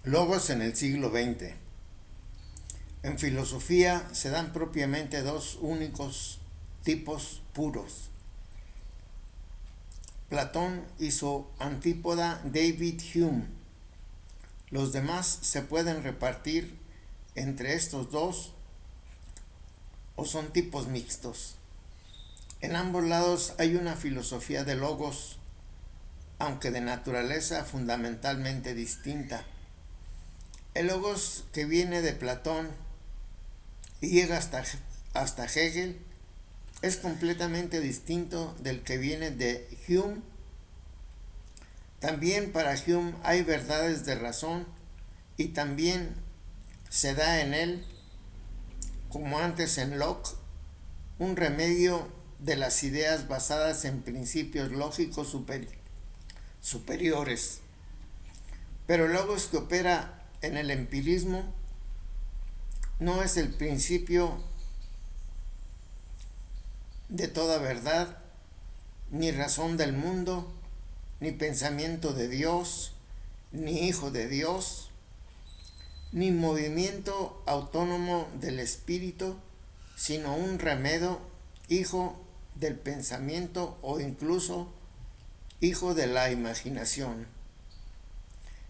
Logos en el siglo XX. En filosofía se dan propiamente dos únicos tipos puros: Platón y su antípoda David Hume. Los demás se pueden repartir entre estos dos o son tipos mixtos. En ambos lados hay una filosofía de logos, aunque de naturaleza fundamentalmente distinta. El logos que viene de Platón y llega hasta Hegel es completamente distinto del que viene de Hume. También para Hume hay verdades de razón y también se da en él, como antes en Locke, un remedio de las ideas basadas en principios lógicos superiores. Pero el logos que opera en el empirismo no es el principio de toda verdad, ni razón del mundo, ni pensamiento de Dios, ni hijo de Dios, ni movimiento autónomo del espíritu, sino un remedio, hijo del pensamiento o incluso hijo de la imaginación.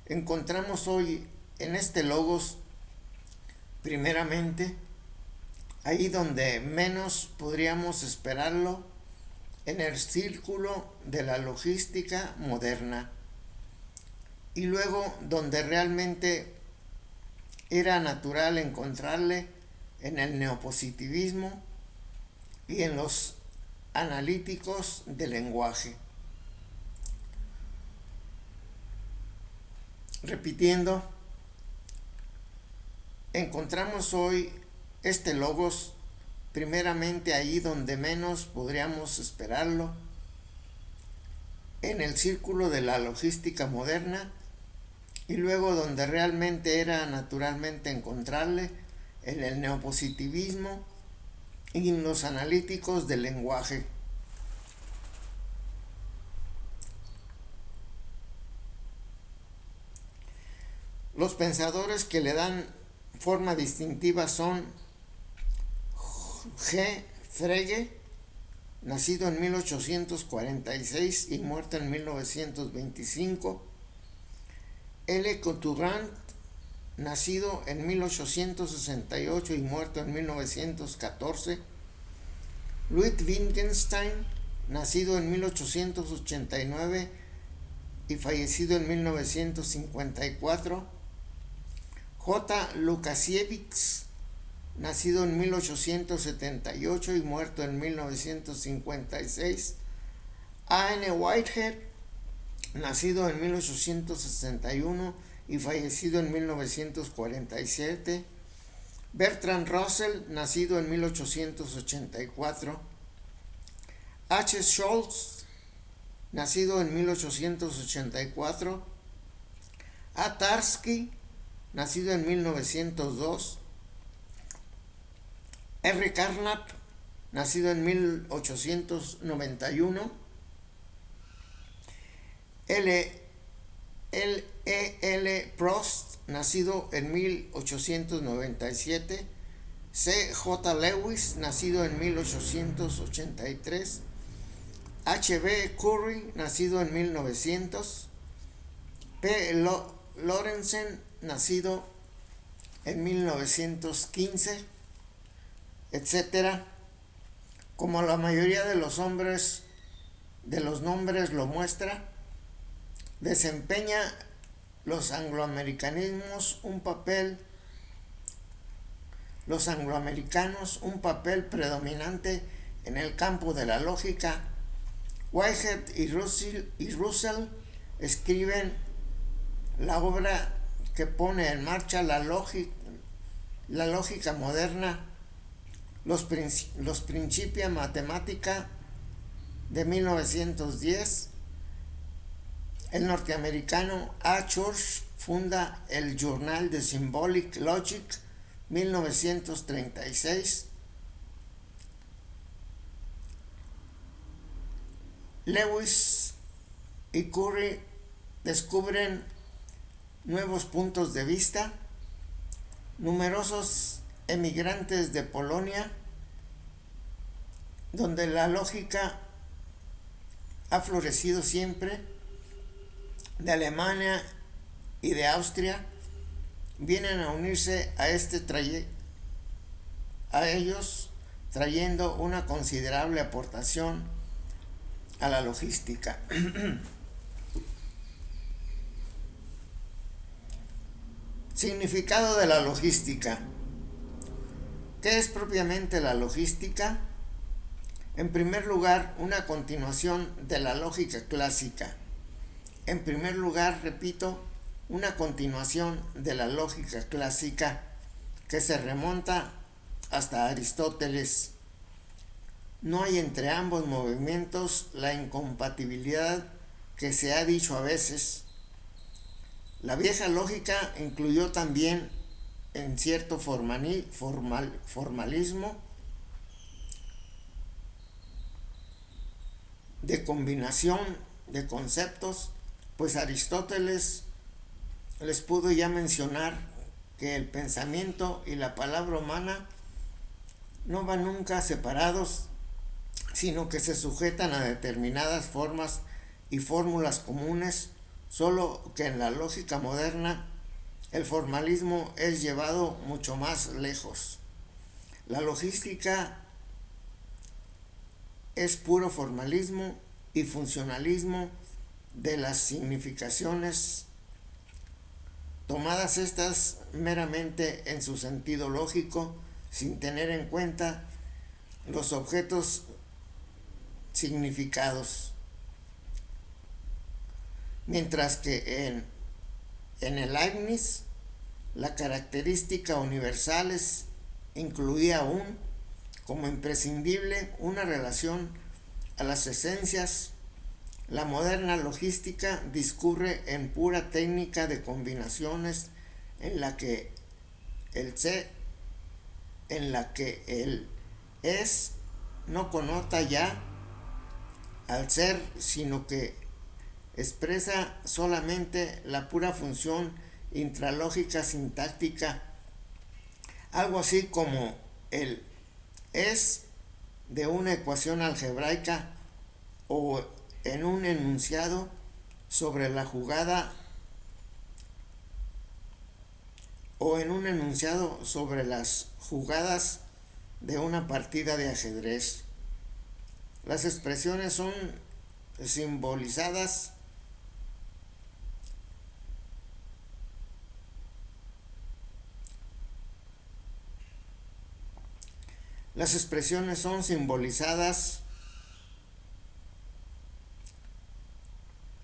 Encontramos hoy en este logos, primeramente, ahí donde menos podríamos esperarlo, en el círculo de la logística moderna, y luego donde realmente era natural encontrarle, en el neopositivismo y en los analíticos del lenguaje. Repitiendo, encontramos hoy este logos primeramente ahí donde menos podríamos esperarlo, en el círculo de la logística moderna, y luego donde realmente era naturalmente encontrarle, en el neopositivismo y en los analíticos del lenguaje. Los pensadores que le dan forma distintiva son G. Frege, nacido en 1846 y muerto en 1925; L. Couturant, nacido en 1868 y muerto en 1914; Louis Wittgenstein, nacido en 1889 y fallecido en 1954; J. Lukasiewicz, nacido en 1878 y muerto en 1956; A. N. Whitehead, nacido en 1861 y fallecido en 1947; Bertrand Russell, nacido en 1884; H. Scholz, nacido en 1884; A. Tarski, nacido en 1902; R. Carnap, nacido en 1891; L. Prost, nacido en 1897; C. J. Lewis, nacido en 1883; H. B. Curry, nacido en 1900; P. Lorenzen, nacido en 1915, etc. Como la mayoría de los nombres lo muestra, desempeña los angloamericanos un papel predominante en el campo de la lógica. Whitehead y Russell escriben la obra que pone en marcha la lógica moderna, los Principia Mathematica de 1910. El norteamericano A. Church funda el Journal de Symbolic Logic 1936. Lewis y Curry descubren nuevos puntos de vista, numerosos emigrantes de Polonia, donde la lógica ha florecido siempre, de Alemania y de Austria, vienen a unirse a a ellos, trayendo una considerable aportación a la logística. Significado de la logística. ¿Qué es propiamente la logística? En primer lugar, una continuación de la lógica clásica. En primer lugar, repito, una continuación de la lógica clásica que se remonta hasta Aristóteles. No hay entre ambos movimientos la incompatibilidad que se ha dicho a veces. La vieja lógica incluyó también en cierto formalismo de combinación de conceptos, pues Aristóteles les pudo ya mencionar que el pensamiento y la palabra humana no van nunca separados, sino que se sujetan a determinadas formas y fórmulas comunes, solo que en la lógica moderna el formalismo es llevado mucho más lejos. La logística es puro formalismo y funcionalismo de las significaciones, tomadas estas meramente en su sentido lógico, sin tener en cuenta los objetos significados. Mientras que en el Leibniz la característica universales incluía aún como imprescindible una relación a las esencias. La moderna logística discurre en pura técnica de combinaciones en la que el es no connota ya al ser, sino que expresa solamente la pura función intralógica sintáctica, algo así como el es de una ecuación algebraica o en un enunciado sobre la jugada o en un enunciado sobre las jugadas de una partida de ajedrez. Las expresiones son simbolizadas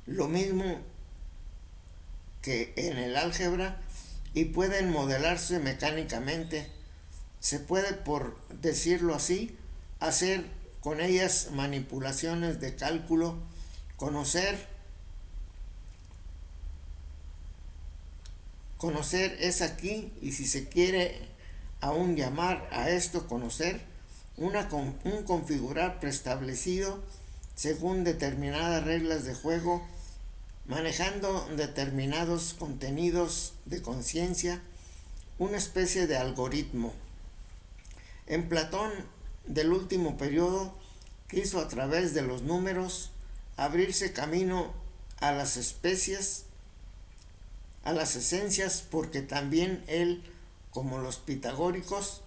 lo mismo que en el álgebra y pueden modelarse mecánicamente. Se puede, por decirlo así, hacer con ellas manipulaciones de cálculo, conocer es aquí, y si se quiere aún llamar a esto conocer, un configurar preestablecido según determinadas reglas de juego, manejando determinados contenidos de conciencia, una especie de algoritmo. En Platón del último periodo quiso a través de los números abrirse camino a las especies, a las esencias, porque también él, como los pitagóricos,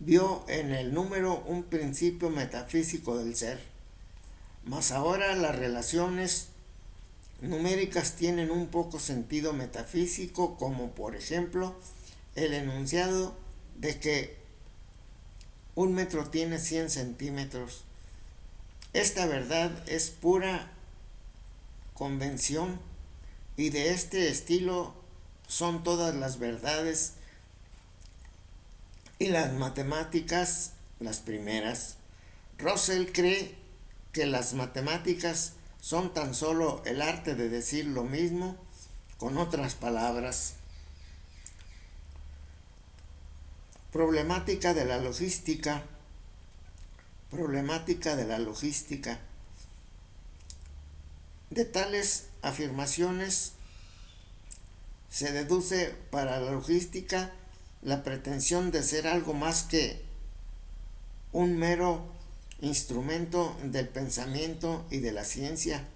vio en el número un principio metafísico del ser. Mas ahora las relaciones numéricas tienen un poco sentido metafísico, como por ejemplo el enunciado de que un metro tiene 100 centímetros. Esta verdad es pura convención y de este estilo son todas las verdades y las matemáticas las primeras. Russell cree que las matemáticas son tan solo el arte de decir lo mismo con otras palabras. Problemática de la logística. De tales afirmaciones se deduce para la logística la pretensión de ser algo más que un mero instrumento del pensamiento y de la ciencia.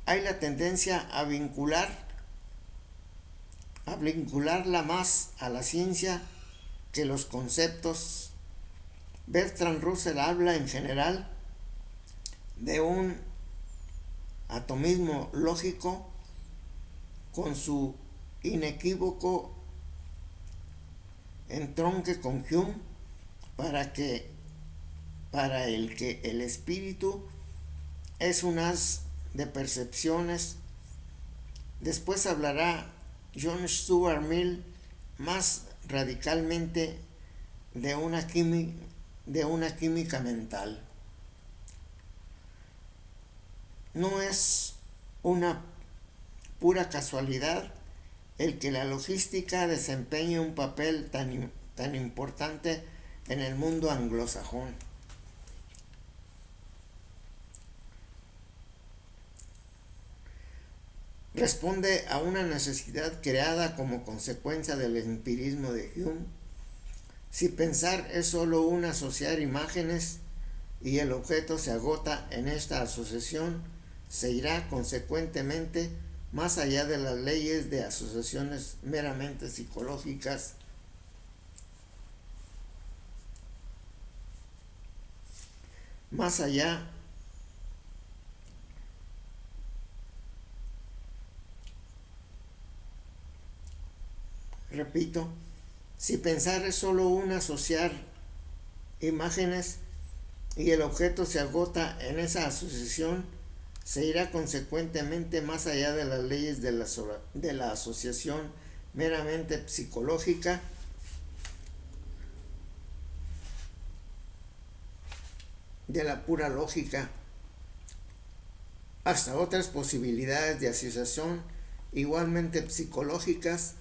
Hay la tendencia a vincularla más a la ciencia que los conceptos. Bertrand Russell habla en general de un atomismo lógico con su inequívoco entronque con Hume para el que el espíritu es un haz de percepciones. Después hablará John Stuart Mill más radicalmente de una química mental. No es una pura casualidad el que la logística desempeñe un papel tan importante en el mundo anglosajón. Responde a una necesidad creada como consecuencia del empirismo de Hume. Si pensar es solo un asociar imágenes y el objeto se agota en esta asociación, se irá consecuentemente más allá de las leyes de asociaciones meramente psicológicas. Más allá repito, si pensar es solo un asociar imágenes y el objeto se agota en esa asociación, se irá consecuentemente más allá de las leyes de la asociación meramente psicológica. De la pura lógica, hasta otras posibilidades de asociación igualmente psicológicas,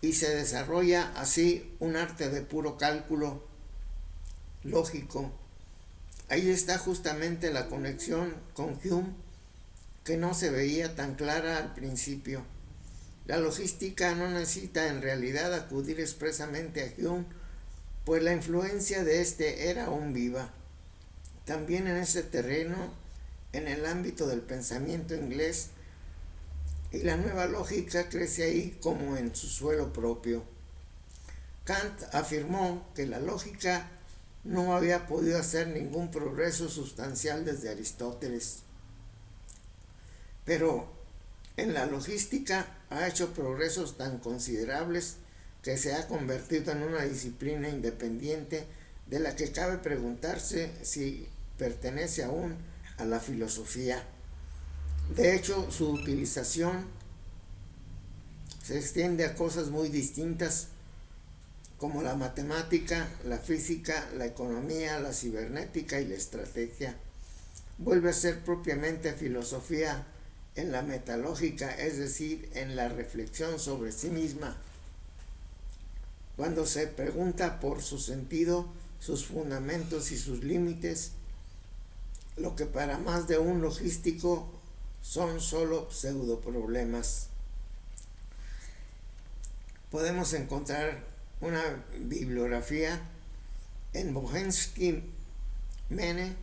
y se desarrolla así un arte de puro cálculo lógico. Ahí está justamente la conexión con Hume, que no se veía tan clara al principio. La logística no necesita en realidad acudir expresamente a Hume, pues la influencia de este era aún viva. También en ese terreno, en el ámbito del pensamiento inglés, y la nueva lógica crece ahí como en su suelo propio. Kant afirmó que la lógica no había podido hacer ningún progreso sustancial desde Aristóteles, pero en la logística ha hecho progresos tan considerables que se ha convertido en una disciplina independiente de la que cabe preguntarse si pertenece aún a la filosofía. De hecho, su utilización se extiende a cosas muy distintas como la matemática, la física, la economía, la cibernética y la estrategia. Vuelve a ser propiamente filosofía en la metalógica, es decir, en la reflexión sobre sí misma. Cuando se pregunta por su sentido, sus fundamentos y sus límites, lo que para más de un logístico son solo pseudoproblemas. Podemos encontrar una bibliografía en Bohensky Mene,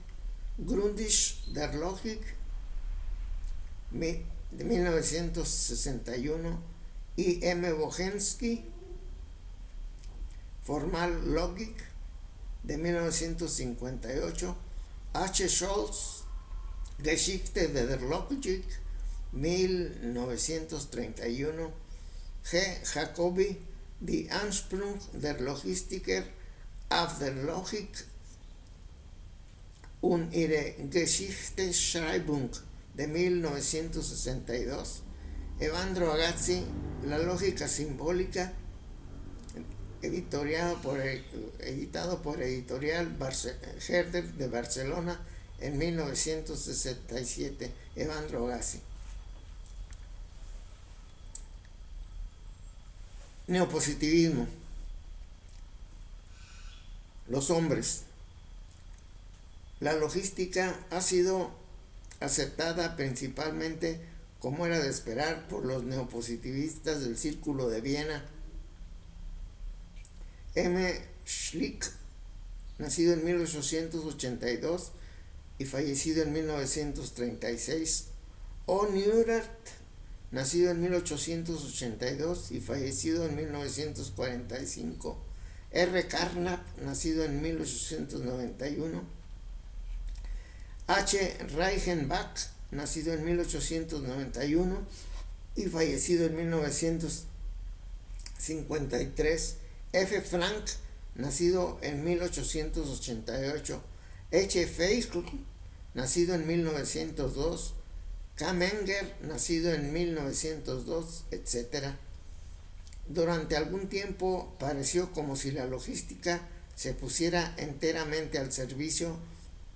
Grundrisse der Logik de 1961 y M. Bohensky, Formal Logik de 1958, H. Scholz, Geschichte der Logik 1931, G. Jacobi, Die Ansprüche der Logistiker auf der Logik und ihre Geschichtsschreibung de 1962, Evandro Agazzi, La lógica simbólica, editado por Editorial Herder de Barcelona en 1967, Evandro Agazzi. Neopositivismo. Los hombres. La logística ha sido aceptada principalmente como era de esperar por los neopositivistas del Círculo de Viena. M. Schlick, nacido en 1882 y fallecido en 1936. O. Neurath, nacido en 1882 y fallecido en 1945. R. Carnap, nacido en 1891. H. Reichenbach, nacido en 1891 y fallecido en 1953. F. Frank, nacido en 1888. H. Feigl, nacido en 1902. K. Menger, nacido en 1902, etc. Durante algún tiempo pareció como si la logística se pusiera enteramente al servicio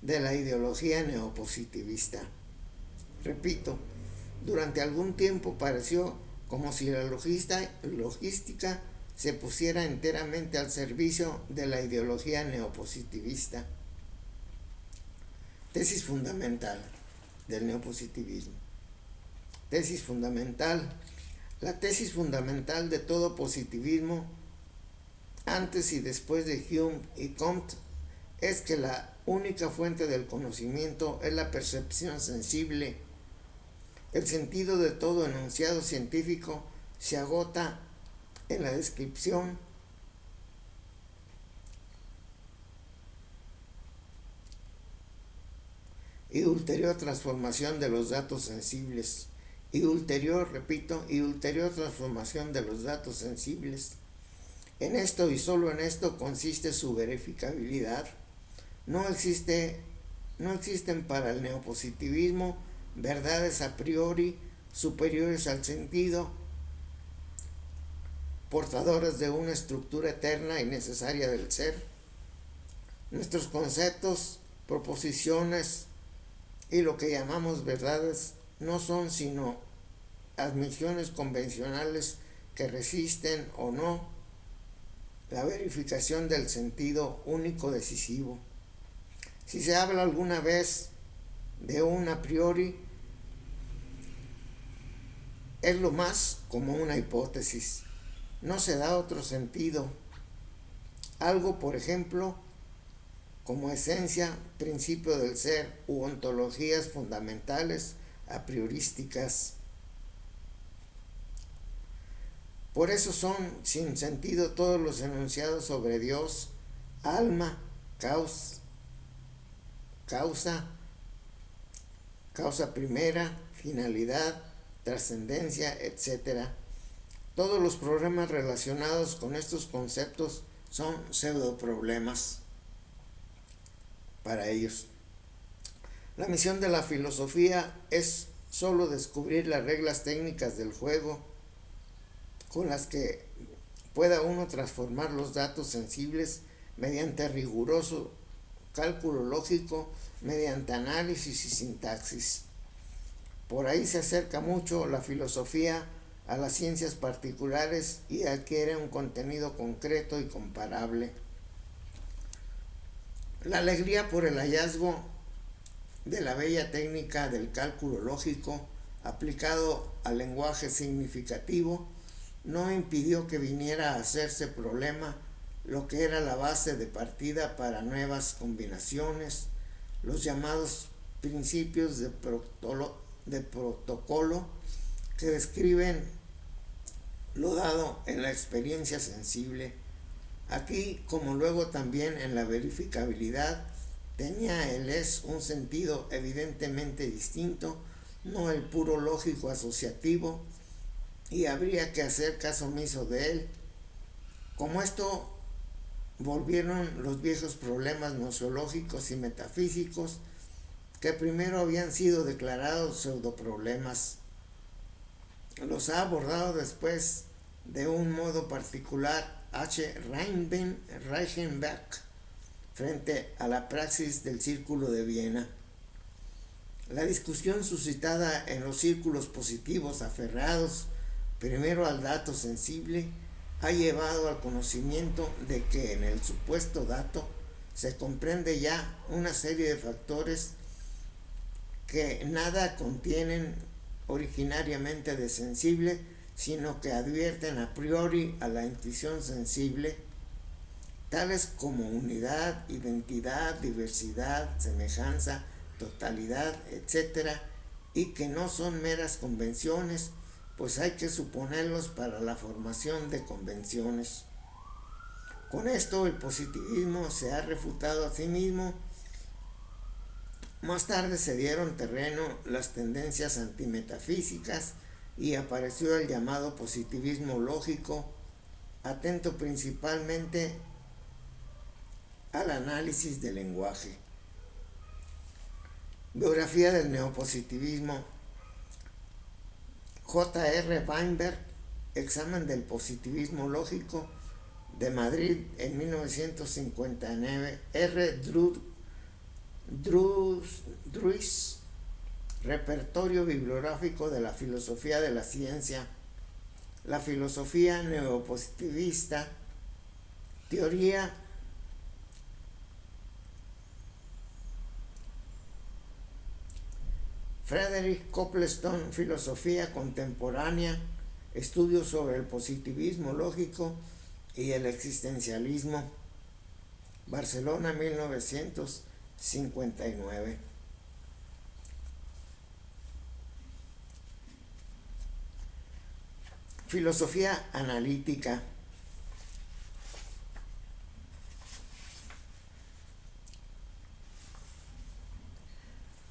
de la ideología neopositivista. Repito, durante algún tiempo pareció como si la logística se pusiera enteramente al servicio de la ideología neopositivista. Tesis fundamental del neopositivismo. Tesis fundamental. La tesis fundamental de todo positivismo, antes y después de Hume y Comte, es que la única fuente del conocimiento es la percepción sensible. El sentido de todo enunciado científico se agota en la descripción y ulterior transformación de los datos sensibles. Y ulterior transformación de los datos sensibles. En esto y solo en esto consiste su verificabilidad. No existen para el neopositivismo verdades a priori superiores al sentido, portadoras de una estructura eterna y necesaria del ser. Nuestros conceptos, proposiciones y lo que llamamos verdades no son sino admisiones convencionales que resisten o no la verificación del sentido único decisivo. Si se habla alguna vez de un a priori, es lo más como una hipótesis. No se da otro sentido. Algo, por ejemplo, como esencia, principio del ser u ontologías fundamentales a priorísticas. Por eso son sin sentido todos los enunciados sobre Dios, alma, causa primera, finalidad, trascendencia, etc. Todos los problemas relacionados con estos conceptos son pseudoproblemas para ellos. La misión de la filosofía es solo descubrir las reglas técnicas del juego con las que pueda uno transformar los datos sensibles mediante riguroso cálculo lógico, mediante análisis y sintaxis. Por ahí se acerca mucho la filosofía a las ciencias particulares y adquiere un contenido concreto y comparable. La alegría por el hallazgo de la bella técnica del cálculo lógico aplicado al lenguaje significativo no impidió que viniera a hacerse problema lo que era la base de partida para nuevas combinaciones, los llamados principios de protocolo que describen lo dado en la experiencia sensible. Aquí, como luego también en la verificabilidad, tenía el es un sentido evidentemente distinto, no el puro lógico asociativo, y habría que hacer caso omiso de él. Como esto volvieron los viejos problemas gnoseológicos y metafísicos que primero habían sido declarados pseudoproblemas. Los ha abordado después de un modo particular H. Reichenbach frente a la praxis del Círculo de Viena. La discusión suscitada en los círculos positivos aferrados primero al dato sensible ha llevado al conocimiento de que en el supuesto dato se comprende ya una serie de factores que nada contienen originariamente de sensible, sino que advierten a priori a la intuición sensible, tales como unidad, identidad, diversidad, semejanza, totalidad, etc., y que no son meras convenciones, pues hay que suponerlos para la formación de convenciones. Con esto el positivismo se ha refutado a sí mismo. Más tarde se dieron terreno las tendencias antimetafísicas y apareció el llamado positivismo lógico, atento principalmente al análisis del lenguaje. Biografía del neopositivismo. J.R. Weinberg, Examen del positivismo lógico, de Madrid en 1959. R. Druys, Repertorio bibliográfico de la filosofía de la ciencia, la filosofía neopositivista, teoría Frederick Copleston, filosofía contemporánea, estudios sobre el positivismo lógico y el existencialismo, Barcelona 1959. Filosofía analítica.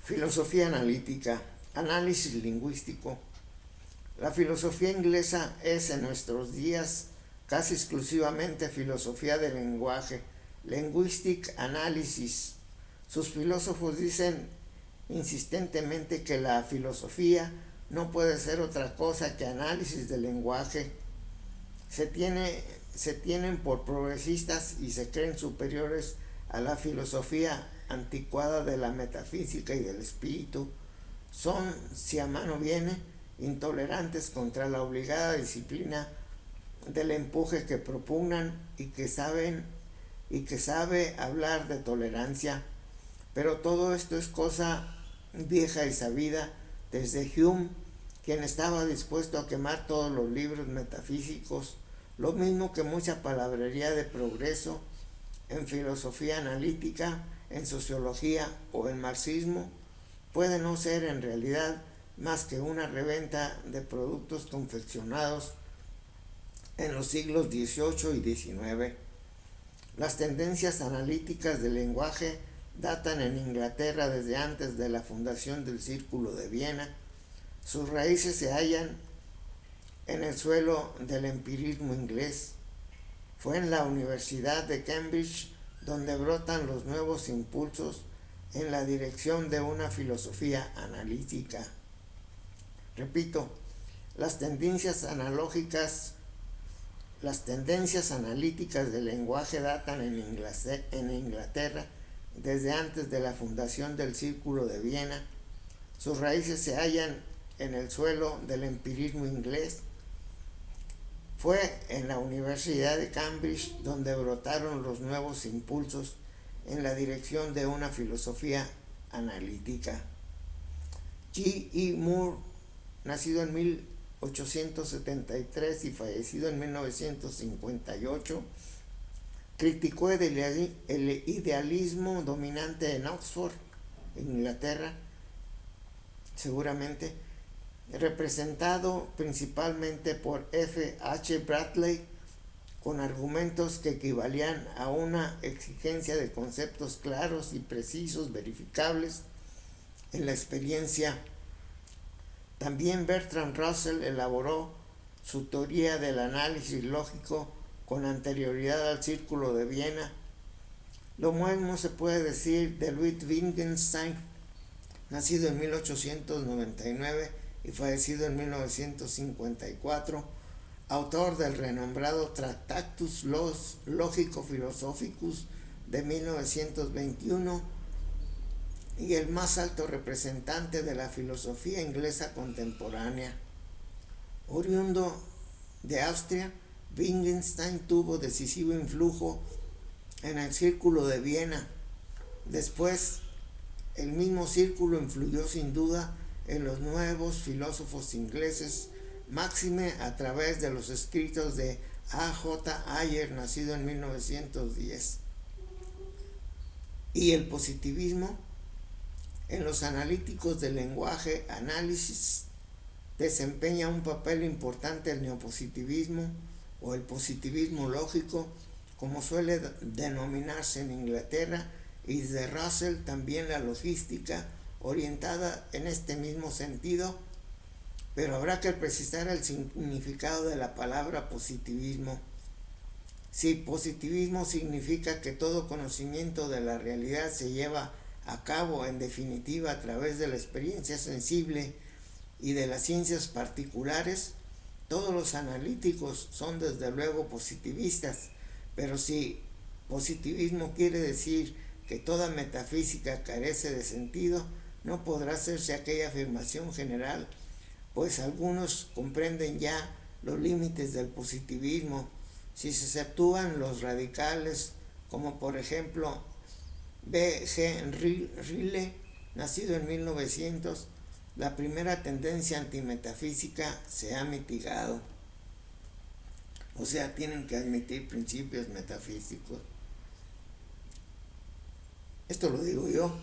Filosofía analítica, análisis lingüístico. La filosofía inglesa es en nuestros días casi exclusivamente filosofía del lenguaje, linguistic analysis. Sus filósofos dicen insistentemente que la filosofía no puede ser otra cosa que análisis del lenguaje. Se tienen por progresistas y se creen superiores a la filosofía anticuada de la metafísica y del espíritu. Son, si a mano viene, intolerantes contra la obligada disciplina del empuje que propugnan y que sabe hablar de tolerancia. Pero todo esto es cosa vieja y sabida desde Hume, quien estaba dispuesto a quemar todos los libros metafísicos, lo mismo que mucha palabrería de progreso en filosofía analítica, en sociología o en marxismo, puede no ser en realidad más que una reventa de productos confeccionados en los siglos XVIII y XIX. Las tendencias analíticas del lenguaje datan en Inglaterra desde antes de la fundación del Círculo de Viena. Sus raíces se hallan en el suelo del empirismo inglés. Fue en la Universidad de Cambridge donde brotan los nuevos impulsos en la dirección de una filosofía analítica. Repito, las tendencias analíticas del lenguaje datan en Inglaterra desde antes de la fundación del Círculo de Viena. Sus raíces se hallan en el suelo del empirismo inglés. Fue en la Universidad de Cambridge donde brotaron los nuevos impulsos en la dirección de una filosofía analítica. G.E. Moore, nacido en 1873 y fallecido en 1958, criticó el idealismo dominante en Oxford, en Inglaterra, seguramente, representado principalmente por F. H. Bradley, con argumentos que equivalían a una exigencia de conceptos claros y precisos, verificables en la experiencia. También Bertrand Russell elaboró su teoría del análisis lógico con anterioridad al Círculo de Viena. Lo mismo se puede decir de Ludwig Wittgenstein, nacido en 1899 y fallecido en 1954, autor del renombrado Tractatus Logico-Philosophicus de 1921 y el más alto representante de la filosofía inglesa contemporánea. Oriundo de Austria, Wittgenstein tuvo decisivo influjo en el Círculo de Viena. Después, el mismo círculo influyó sin duda en los nuevos filósofos ingleses, máxime a través de los escritos de A.J. Ayer, nacido en 1910. Y el positivismo, en los analíticos del lenguaje análisis, desempeña un papel importante el neopositivismo o el positivismo lógico, como suele denominarse en Inglaterra, y de Russell también la logística, orientada en este mismo sentido, pero habrá que precisar el significado de la palabra positivismo. Si positivismo significa que todo conocimiento de la realidad se lleva a cabo en definitiva a través de la experiencia sensible y de las ciencias particulares, todos los analíticos son desde luego positivistas, pero si positivismo quiere decir que toda metafísica carece de sentido, no podrá hacerse aquella afirmación general, pues algunos comprenden ya los límites del positivismo. Si se exceptúan los radicales, como por ejemplo B. G. Ryle, nacido en 1900, la primera tendencia antimetafísica se ha mitigado. O sea, tienen que admitir principios metafísicos. Esto lo digo yo.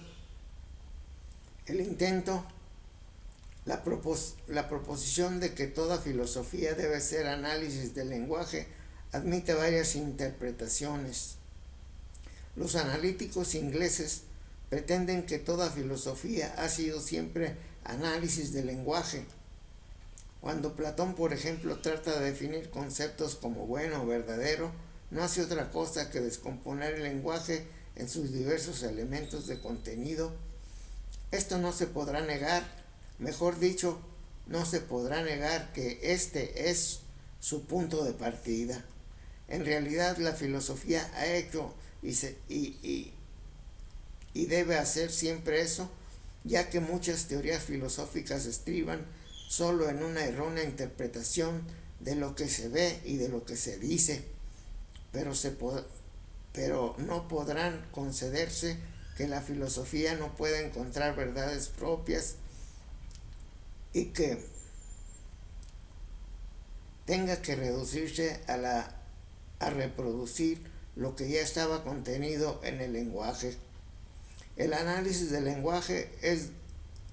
El intento, la proposición de que toda filosofía debe ser análisis del lenguaje, admite varias interpretaciones. Los analíticos ingleses pretenden que toda filosofía ha sido siempre análisis del lenguaje. Cuando Platón, por ejemplo, trata de definir conceptos como bueno o verdadero, no hace otra cosa que descomponer el lenguaje en sus diversos elementos de contenido. Esto no se podrá negar, mejor dicho, no se podrá negar que este es su punto de partida. En realidad, la filosofía ha hecho y debe hacer siempre eso, ya que muchas teorías filosóficas estriban solo en una errónea interpretación de lo que se ve y de lo que se dice, pero no podrán concederse que la filosofía no pueda encontrar verdades propias y que tenga que reducirse a reproducir lo que ya estaba contenido en el lenguaje. El análisis del lenguaje es,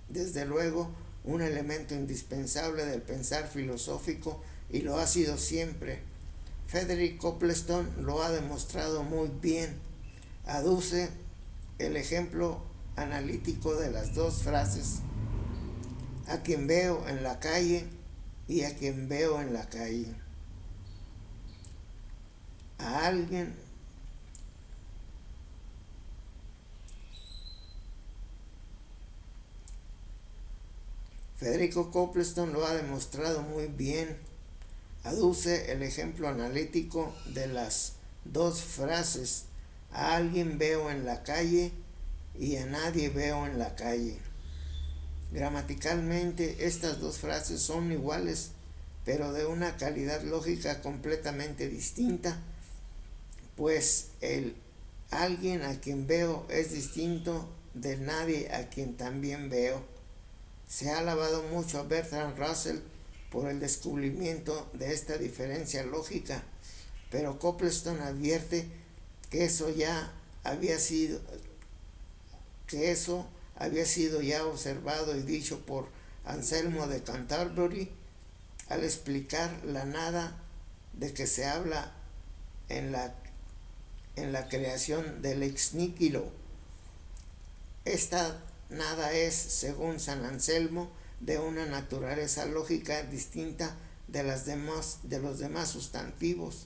desde luego, un elemento indispensable del pensar filosófico y lo ha sido siempre. Frederick Copleston lo ha demostrado muy bien. Aduce el ejemplo analítico de las dos frases: a quien veo en la calle y a quien veo en la calle. A alguien Federico Copleston lo ha demostrado muy bien. Aduce el ejemplo analítico de las dos frases: a alguien veo en la calle y a nadie veo en la calle. Gramaticalmente estas dos frases son iguales, pero de una calidad lógica completamente distinta, pues el alguien a quien veo es distinto del nadie a quien también veo. Se ha alabado mucho a Bertrand Russell por el descubrimiento de esta diferencia lógica, pero Copleston advierte que eso había sido ya observado y dicho por Anselmo de Canterbury al explicar la nada de que se habla en la creación del ex nihilo. Esta nada es, según San Anselmo, de una naturaleza lógica distinta de los demás sustantivos.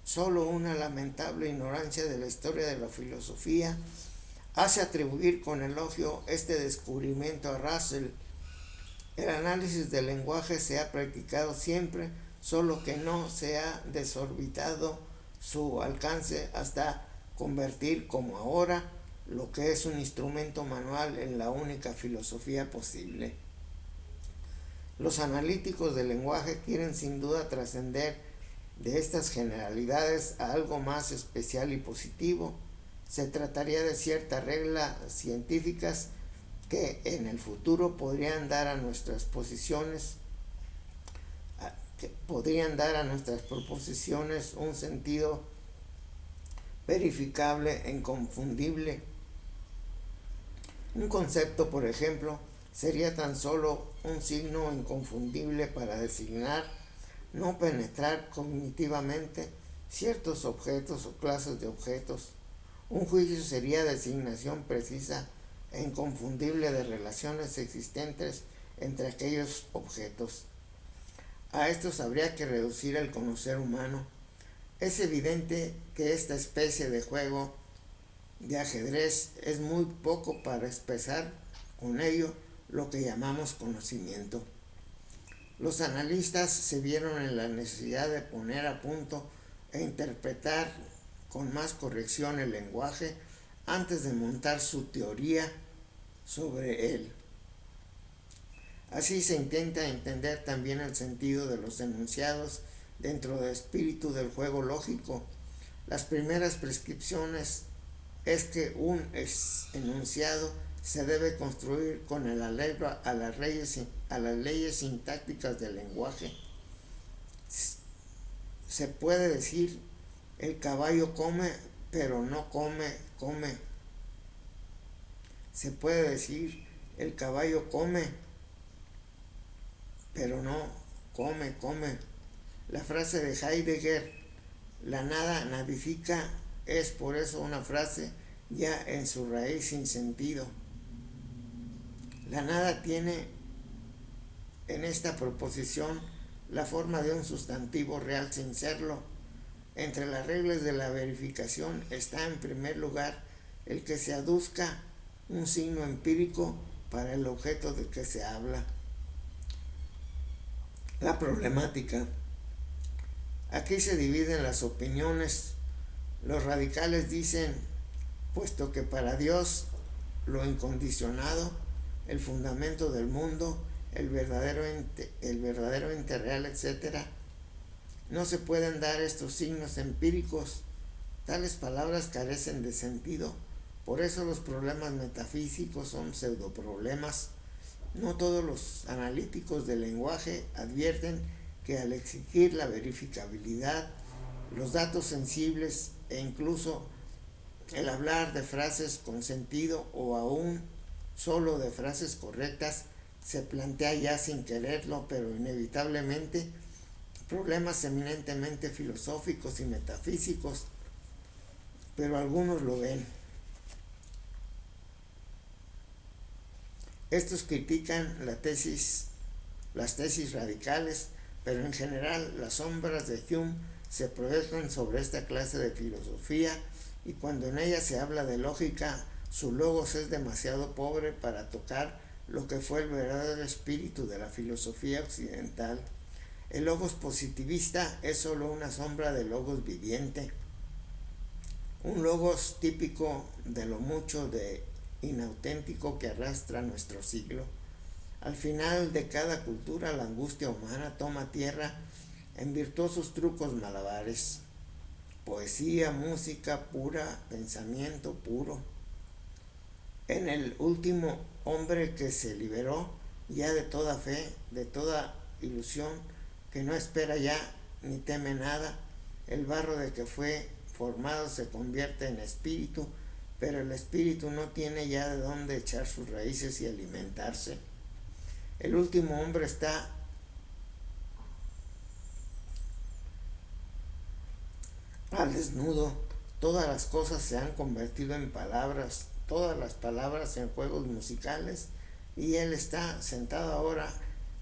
Solo una lamentable ignorancia de la historia de la filosofía hace atribuir con elogio este descubrimiento a Russell. El análisis del lenguaje se ha practicado siempre, solo que no se ha desorbitado su alcance hasta convertir, como ahora, lo que es un instrumento manual en la única filosofía posible. Los analíticos del lenguaje quieren sin duda trascender de estas generalidades a algo más especial y positivo. Se trataría de ciertas reglas científicas que en el futuro podrían dar a nuestras posiciones, que podrían dar a nuestras proposiciones un sentido verificable e inconfundible. Un concepto, por ejemplo, sería tan solo un signo inconfundible para designar, no penetrar cognitivamente ciertos objetos o clases de objetos. Un juicio sería designación precisa e inconfundible de relaciones existentes entre aquellos objetos. A estos habría que reducir el conocer humano. Es evidente que esta especie de juego de ajedrez es muy poco para expresar con ello lo que llamamos conocimiento. Los analistas se vieron en la necesidad de poner a punto e interpretar con más corrección el lenguaje antes de montar su teoría sobre él. Así se intenta entender también el sentido de los enunciados dentro del espíritu del juego lógico. Las primeras prescripciones es que un enunciado se debe construir con el arreglo a las leyes sintácticas del lenguaje. Se puede decir: el caballo come, pero no come. Se puede decir: el caballo come, pero no come. La frase de Heidegger, la nada nadifica, es por eso una frase ya en su raíz sin sentido. La nada tiene en esta proposición la forma de un sustantivo real sin serlo. Entre las reglas de la verificación está en primer lugar el que se aduzca un signo empírico para el objeto de que se habla. La problemática. Aquí se dividen las opiniones. Los radicales dicen: puesto que para Dios lo incondicionado, el fundamento del mundo, el verdadero ente real, etc., no se pueden dar estos signos empíricos. Tales palabras carecen de sentido. Por eso los problemas metafísicos son pseudoproblemas. No todos los analíticos del lenguaje advierten que al exigir la verificabilidad, los datos sensibles e incluso el hablar de frases con sentido o aún solo de frases correctas se plantea ya sin quererlo, pero inevitablemente, problemas eminentemente filosóficos y metafísicos, pero algunos lo ven. Estos critican las tesis radicales, pero en general las sombras de Hume se proyectan sobre esta clase de filosofía, y cuando en ella se habla de lógica, su logos es demasiado pobre para tocar lo que fue el verdadero espíritu de la filosofía occidental. El logos positivista es solo una sombra del logos viviente, un logos típico de lo mucho de inauténtico que arrastra nuestro siglo. Al final de cada cultura la angustia humana toma tierra en virtuosos trucos malabares. Poesía, música pura, pensamiento puro. En el último hombre que se liberó ya de toda fe, de toda ilusión, que no espera ya ni teme nada, el barro de que fue formado se convierte en espíritu, pero el espíritu no tiene ya de dónde echar sus raíces y alimentarse. El último hombre está al desnudo. Todas las cosas se han convertido en palabras, todas las palabras en juegos musicales, y él está sentado ahora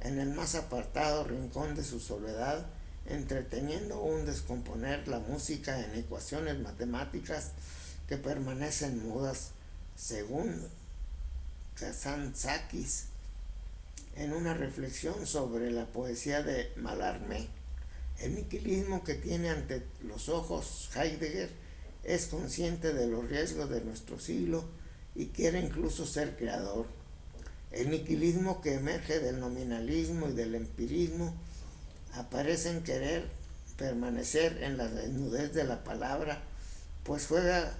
en el más apartado rincón de su soledad, entreteniendo un descomponer la música en ecuaciones matemáticas que permanecen mudas, según Kazantzakis, en una reflexión sobre la poesía de Mallarmé. El nihilismo que tiene ante los ojos Heidegger es consciente de los riesgos de nuestro siglo y quiere incluso ser creador. El nihilismo que emerge del nominalismo y del empirismo aparece en querer permanecer en la desnudez de la palabra, pues juega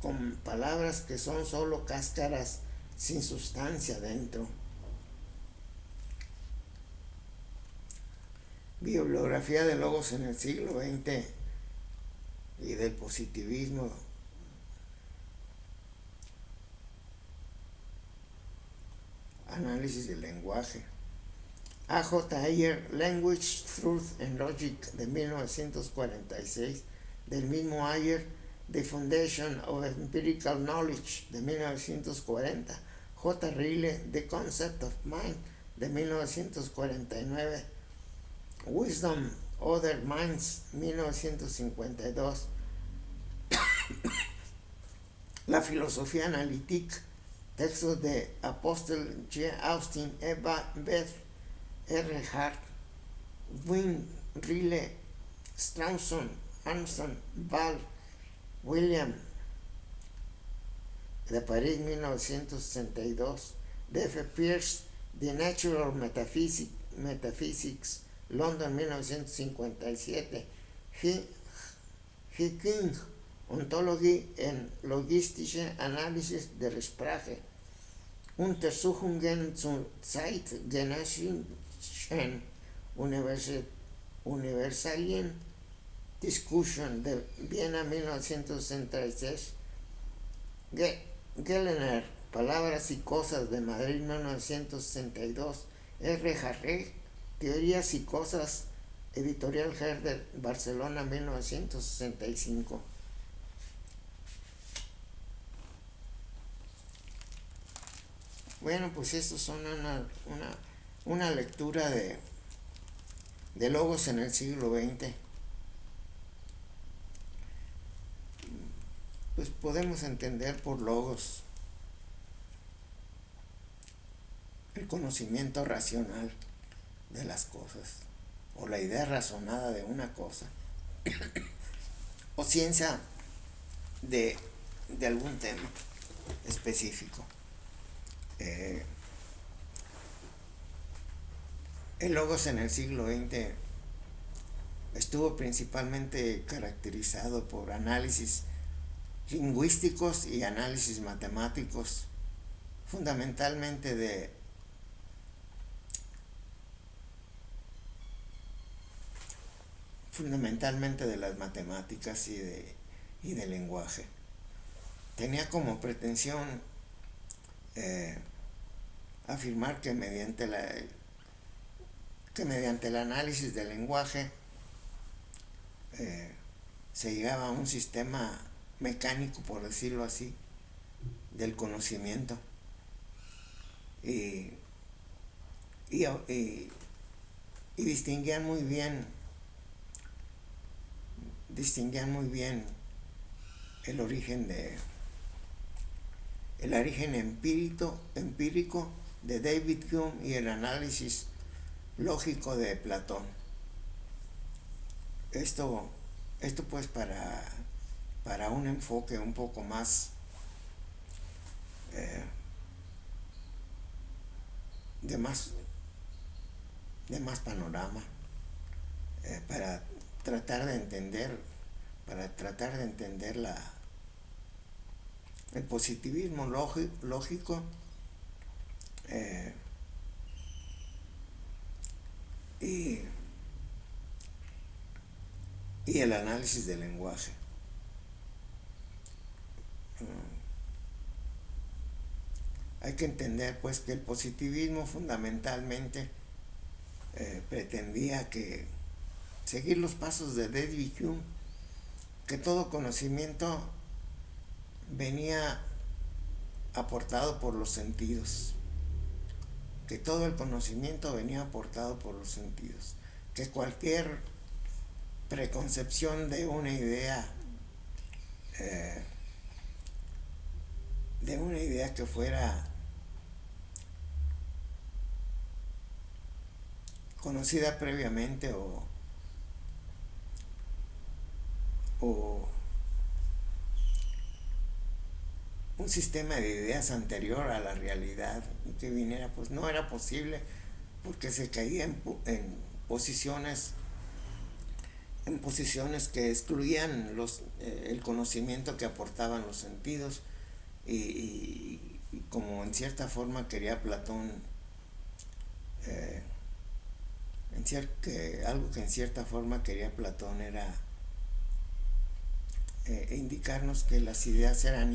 con palabras que son solo cáscaras sin sustancia dentro. Bibliografía de logos en el siglo XX y del positivismo. Análisis del lenguaje. A.J. Ayer, Language, Truth and Logic, de 1946. Del mismo Ayer, The Foundation of Empirical Knowledge, de 1940. J. Riley, The Concept of Mind, de 1949. Wisdom, Other Minds, 1952. La filosofía analítica, textos de Apostle J. Austin, Eva Beth R. Hart, Wynne, Riley, Strawson, Hanson, Ball, William, de París, 1962. D. F. Peirce, The Natural Metaphysics, London, 1957. G. King, Ontologie and Logistische Analysis der Sprache, Untersuchungen zur zeitgenössischen Universalien Discussion, de Viena, 1966. Gellner, Palabras y Cosas, de Madrid, 1962. R. Harré, Teorías y Cosas, Editorial Herder, Barcelona, 1965. Bueno, pues estos son una lectura de logos en el siglo XX. Pues podemos entender por logos el conocimiento racional de las cosas, o la idea razonada de una cosa, o ciencia de algún tema específico. El logos en el siglo XX estuvo principalmente caracterizado por análisis lingüísticos y análisis matemáticos, fundamentalmente de las matemáticas y del lenguaje. Tenía como pretensión afirmar que mediante el análisis del lenguaje se llegaba a un sistema mecánico, por decirlo así, del conocimiento, y distinguían muy bien el origen empírico de David Hume y el análisis lógico de Platón. Esto pues para un enfoque un poco más de más panorama, para tratar de entender el positivismo lógico, y el análisis del lenguaje. Hay que entender pues que el positivismo fundamentalmente pretendía seguir los pasos de David Hume, que todo conocimiento venía aportado por los sentidos, que cualquier preconcepción de una idea que fuera conocida previamente o un sistema de ideas anterior a la realidad que viniera, pues no era posible, porque se caía en posiciones que excluían el conocimiento que aportaban los sentidos, y como en cierta forma quería Platón, eh, algo que en cierta forma quería Platón era indicarnos que las ideas eran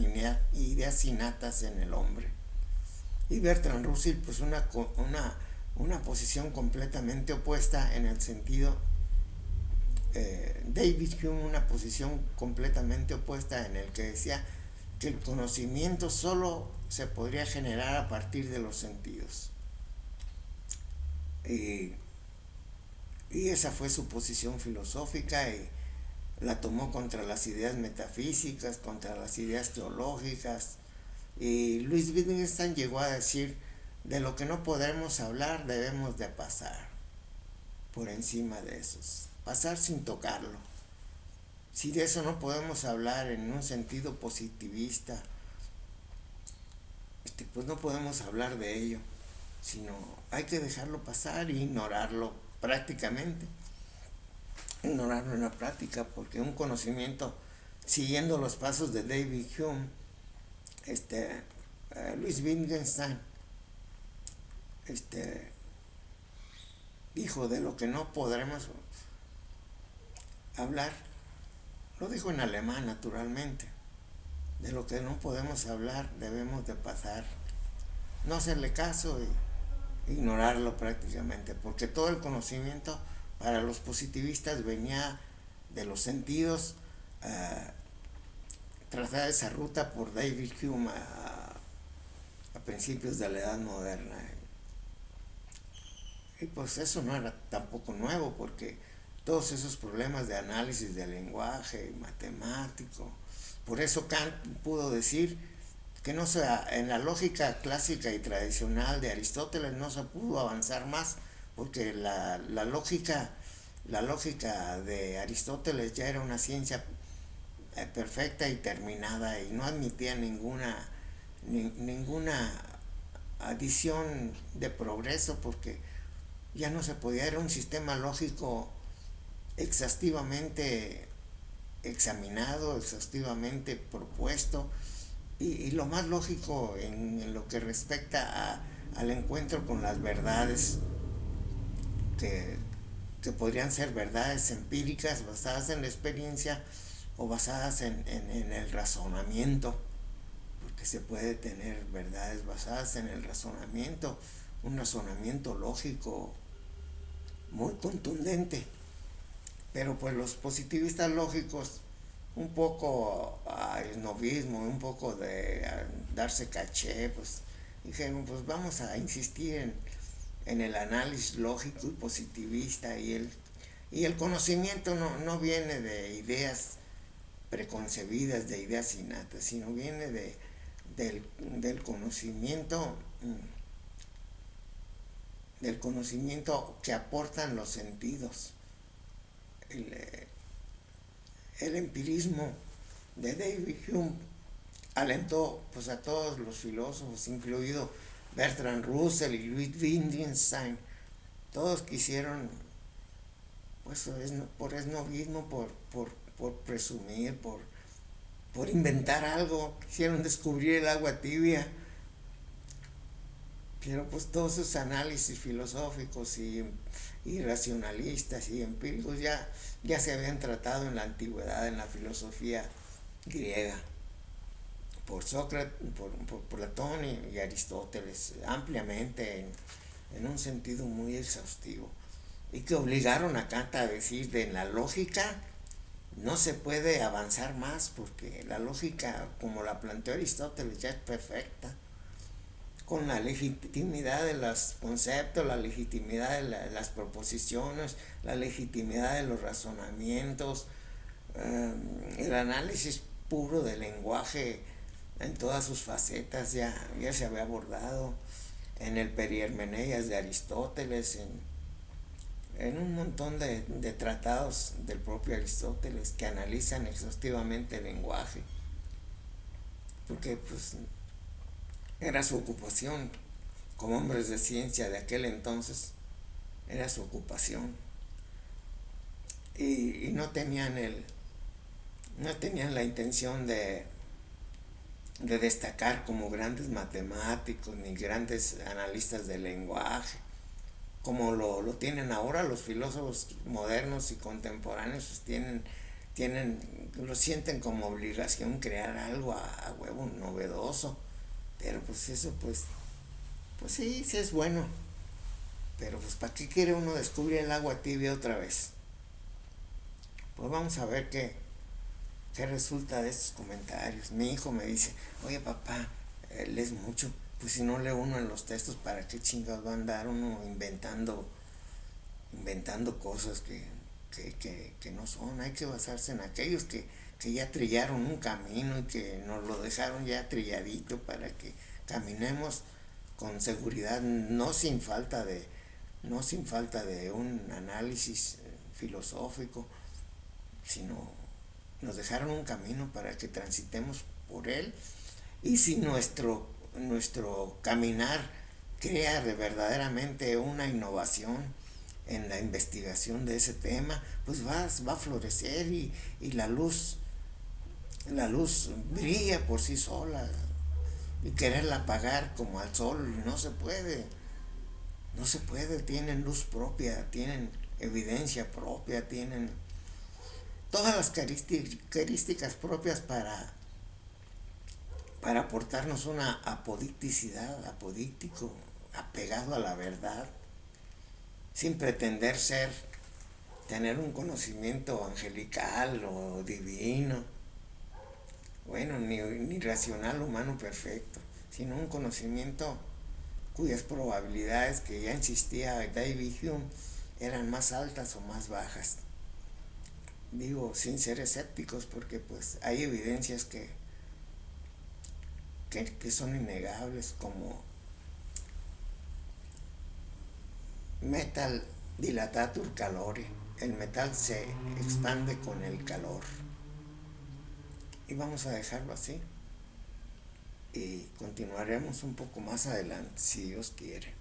ideas innatas en el hombre. Y Bertrand Russell, pues una posición completamente opuesta en el sentido, David Hume una posición completamente opuesta en el que decía que el conocimiento solo se podría generar a partir de los sentidos. Y esa fue su posición filosófica, y la tomó contra las ideas metafísicas, contra las ideas teológicas. Y Louis Wittgenstein llegó a decir: de lo que no podemos hablar debemos de pasar por encima de esos, pasar sin tocarlo. Si de eso no podemos hablar en un sentido positivista, pues no podemos hablar de ello, sino hay que dejarlo pasar e ignorarlo prácticamente, ignorarlo en la práctica, porque un conocimiento, siguiendo los pasos de David Hume, Louis Wittgenstein dijo: de lo que no podremos hablar, lo dijo en alemán naturalmente, de lo que no podemos hablar debemos de pasar, no hacerle caso e ignorarlo prácticamente, porque todo el conocimiento para los positivistas venía de los sentidos, trazada esa ruta por David Hume a principios de la Edad Moderna. Y pues eso no era tampoco nuevo, porque todos esos problemas de análisis del lenguaje matemático, por eso Kant pudo decir que no sea, en la lógica clásica y tradicional de Aristóteles no se pudo avanzar más, porque la lógica de Aristóteles ya era una ciencia perfecta y terminada, y no admitía ninguna adición de progreso, porque ya no se podía, era un sistema lógico exhaustivamente examinado, exhaustivamente propuesto, y lo más lógico en lo que respecta al encuentro con las verdades, que podrían ser verdades empíricas basadas en la experiencia o basadas en el razonamiento, porque se puede tener verdades basadas en el razonamiento, un razonamiento lógico muy contundente. Pero pues los positivistas lógicos, un poco esnovismo, un poco de darse caché, pues dijeron: pues vamos a insistir en el análisis lógico y positivista, y el conocimiento no viene de ideas preconcebidas, de ideas innatas, sino viene del conocimiento, que aportan los sentidos. El empirismo de David Hume alentó pues a todos los filósofos, incluido Bertrand Russell y Louis Wittgenstein. Todos quisieron, pues por esnovismo, por presumir, por inventar algo, quisieron descubrir el agua tibia. Pero pues todos esos análisis filosóficos y racionalistas y empíricos ya se habían tratado en la antigüedad, en la filosofía griega, por Sócrates, por Platón y Aristóteles, ampliamente, en un sentido muy exhaustivo, y que obligaron a Kant a decir: en la lógica no se puede avanzar más, porque la lógica, como la planteó Aristóteles, ya es perfecta, con la legitimidad de los conceptos, la legitimidad de las proposiciones, la legitimidad de los razonamientos, el análisis puro del lenguaje en todas sus facetas ya se había abordado en el Perihermeneias de Aristóteles, en un montón de tratados del propio Aristóteles que analizan exhaustivamente el lenguaje, porque pues era su ocupación como hombres de ciencia de aquel entonces, era su ocupación, y no tenían la intención de de destacar como grandes matemáticos ni grandes analistas del lenguaje, como lo tienen ahora los filósofos modernos y contemporáneos, pues lo sienten como obligación crear algo a huevo novedoso, pero pues eso pues sí, sí es bueno, pero pues ¿para qué quiere uno descubrir el agua tibia otra vez? Pues vamos a ver qué resulta de estos comentarios. Mi hijo me dice, oye papá, lees mucho, pues si no lee uno en los textos, ¿para qué chingados va a andar uno inventando cosas que no son? Hay que basarse en aquellos que ya trillaron un camino y que nos lo dejaron ya trilladito para que caminemos con seguridad, no sin falta de un análisis filosófico, sino nos dejaron un camino para que transitemos por él. Y si nuestro caminar crea de verdaderamente una innovación en la investigación de ese tema, pues va a florecer y la luz brilla por sí sola. Y quererla apagar como al sol no se puede, no se puede. Tienen luz propia, tienen evidencia propia, tienen todas las características propias para aportarnos una apodicticidad, apodíctico, apegado a la verdad, sin pretender tener un conocimiento angelical o divino, bueno, ni racional humano perfecto, sino un conocimiento cuyas probabilidades, que ya insistía David Hume, eran más altas o más bajas. Digo, sin ser escépticos, porque pues hay evidencias que son innegables, como metal dilatatur calore, el metal se expande con el calor. Y vamos a dejarlo así y continuaremos un poco más adelante, si Dios quiere.